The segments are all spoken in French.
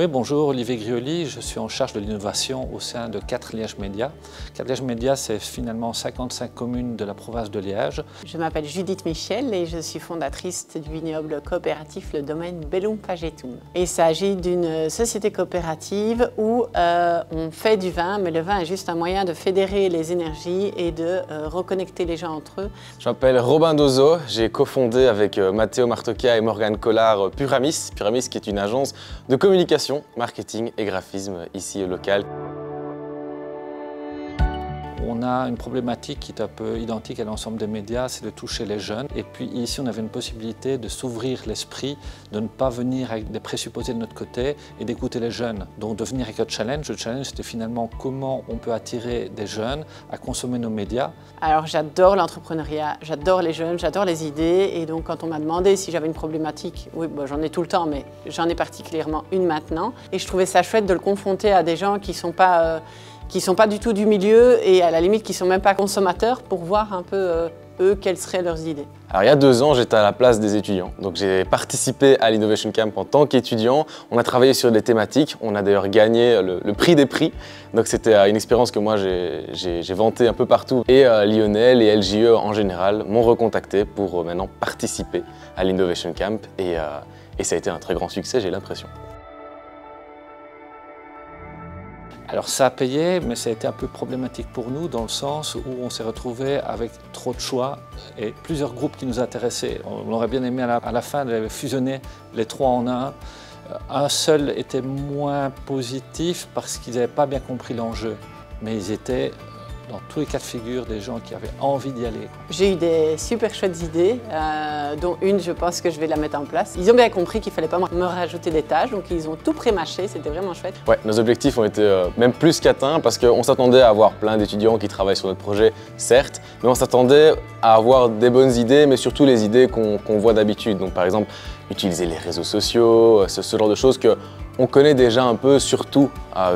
Oui, bonjour, Olivier Grioli, je suis en charge de l'innovation au sein de 4 Liège Média. 4 Liège Média, c'est finalement 55 communes de la province de Liège. Je m'appelle Judith Michel et je suis fondatrice du vignoble coopératif Le Domaine Bellum Fagetum. Il s'agit d'une société coopérative où on fait du vin, mais le vin est juste un moyen de fédérer les énergies et de reconnecter les gens entre eux. Je m'appelle Robin Dozo, j'ai cofondé avec Matteo Martocchia et Morgane Collard Puramis. Puramis qui est une agence de communication, marketing et graphisme ici local. On a une problématique qui est un peu identique à l'ensemble des médias, c'est de toucher les jeunes. Et puis ici, on avait une possibilité de s'ouvrir l'esprit, de ne pas venir avec des présupposés de notre côté et d'écouter les jeunes. Donc de venir avec un challenge. Le challenge, c'était finalement comment on peut attirer des jeunes à consommer nos médias. Alors j'adore l'entrepreneuriat, j'adore les jeunes, j'adore les idées. Et donc quand on m'a demandé si j'avais une problématique, oui, bon, j'en ai tout le temps, mais j'en ai particulièrement une maintenant. Et je trouvais ça chouette de le confronter à des gens qui sont pas du tout du milieu et à la limite qui ne sont même pas consommateurs pour voir un peu eux quelles seraient leurs idées. Alors il y a 2 ans, j'étais à la place des étudiants. Donc j'ai participé à l'Innovation Camp en tant qu'étudiant. On a travaillé sur des thématiques. On a d'ailleurs gagné le prix des prix. Donc c'était une expérience que moi j'ai vantée un peu partout. Et Lionel et LJE en général m'ont recontacté pour maintenant participer à l'Innovation Camp. Et ça a été un très grand succès, j'ai l'impression. Alors ça a payé, mais ça a été un peu problématique pour nous dans le sens où on s'est retrouvé avec trop de choix et plusieurs groupes qui nous intéressaient. On aurait bien aimé à la fin de fusionner les 3 en un. Un seul était moins positif parce qu'ils n'avaient pas bien compris l'enjeu, mais ils étaient dans tous les cas de figure des gens qui avaient envie d'y aller. J'ai eu des super chouettes idées, dont une, je pense que je vais la mettre en place. Ils ont bien compris qu'il ne fallait pas me rajouter des tâches, donc ils ont tout pré-mâché, c'était vraiment chouette. Ouais, nos objectifs ont été même plus qu'atteints parce qu'on s'attendait à avoir plein d'étudiants qui travaillent sur notre projet, certes, mais on s'attendait à avoir des bonnes idées, mais surtout les idées qu'on voit d'habitude. Donc par exemple, utiliser les réseaux sociaux, ce genre de choses qu'on connaît déjà un peu, surtout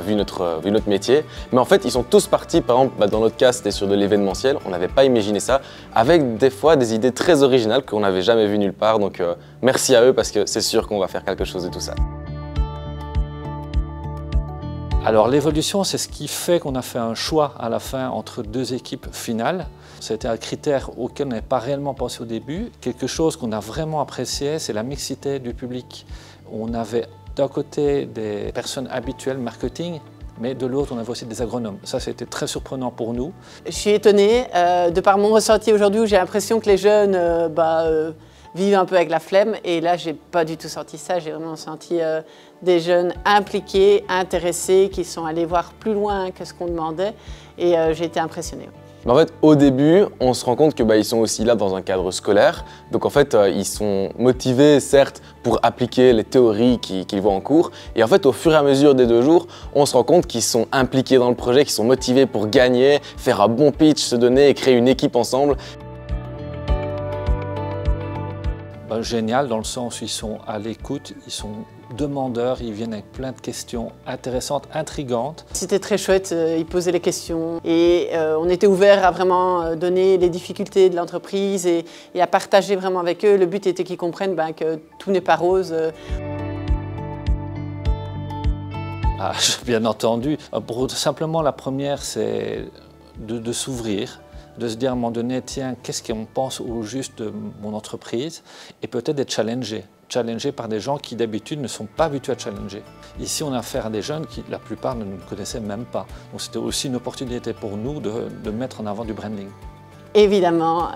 vu notre métier. Mais en fait, ils sont tous partis, par exemple, dans notre cas, c'était sur de l'événementiel. On n'avait pas imaginé ça, avec des fois des idées très originales qu'on n'avait jamais vues nulle part. Donc merci à eux parce que c'est sûr qu'on va faire quelque chose de tout ça. Alors l'évolution, c'est ce qui fait qu'on a fait un choix à la fin entre 2 équipes finales. C'était un critère auquel on n'avait pas réellement pensé au début. Quelque chose qu'on a vraiment apprécié, c'est la mixité du public. On avait d'un côté des personnes habituelles marketing, mais de l'autre, on avait aussi des agronomes. Ça, c'était très surprenant pour nous. Je suis étonnée, de par mon ressenti aujourd'hui, où j'ai l'impression que les jeunes vivent un peu avec la flemme. Et là, j'ai pas du tout senti ça. J'ai vraiment senti des jeunes impliqués, intéressés, qui sont allés voir plus loin que ce qu'on demandait. Et j'ai été impressionnée. Mais en fait, au début, on se rend compte qu'ils sont aussi là dans un cadre scolaire. Donc en fait, ils sont motivés, certes, pour appliquer les théories qu'ils voient en cours. Et en fait, au fur et à mesure des 2 jours, on se rend compte qu'ils sont impliqués dans le projet, qu'ils sont motivés pour gagner, faire un bon pitch, se donner et créer une équipe ensemble. Génial dans le sens où ils sont à l'écoute, ils sont demandeurs, ils viennent avec plein de questions intéressantes, intrigantes. C'était très chouette, ils posaient les questions et on était ouvert à vraiment donner les difficultés de l'entreprise et à partager vraiment avec eux. Le but était qu'ils comprennent que tout n'est pas rose. Ah, bien entendu. Simplement, la première, c'est de s'ouvrir, de se dire à un moment donné, tiens, qu'est-ce qu'on pense au juste de mon entreprise et peut-être d'être challengé par des gens qui d'habitude ne sont pas habitués à challenger. Ici, on a affaire à des jeunes qui, la plupart, ne nous connaissaient même pas. Donc c'était aussi une opportunité pour nous de mettre en avant du branding. Évidemment,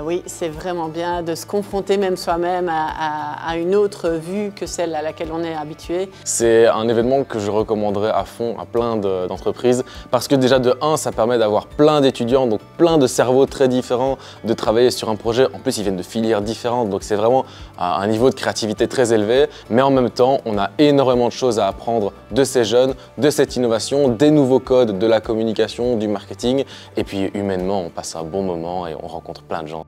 oui, c'est vraiment bien de se confronter même soi-même à une autre vue que celle à laquelle on est habitué. C'est un événement que je recommanderais à fond à plein d'entreprises parce que déjà de 1, ça permet d'avoir plein d'étudiants, donc plein de cerveaux très différents, de travailler sur un projet. En plus, ils viennent de filières différentes, donc c'est vraiment un niveau de créativité très élevé. Mais en même temps, on a énormément de choses à apprendre de ces jeunes, de cette innovation, des nouveaux codes, de la communication, du marketing. Et puis humainement, on passe un bon moment et on rencontre plein de gens.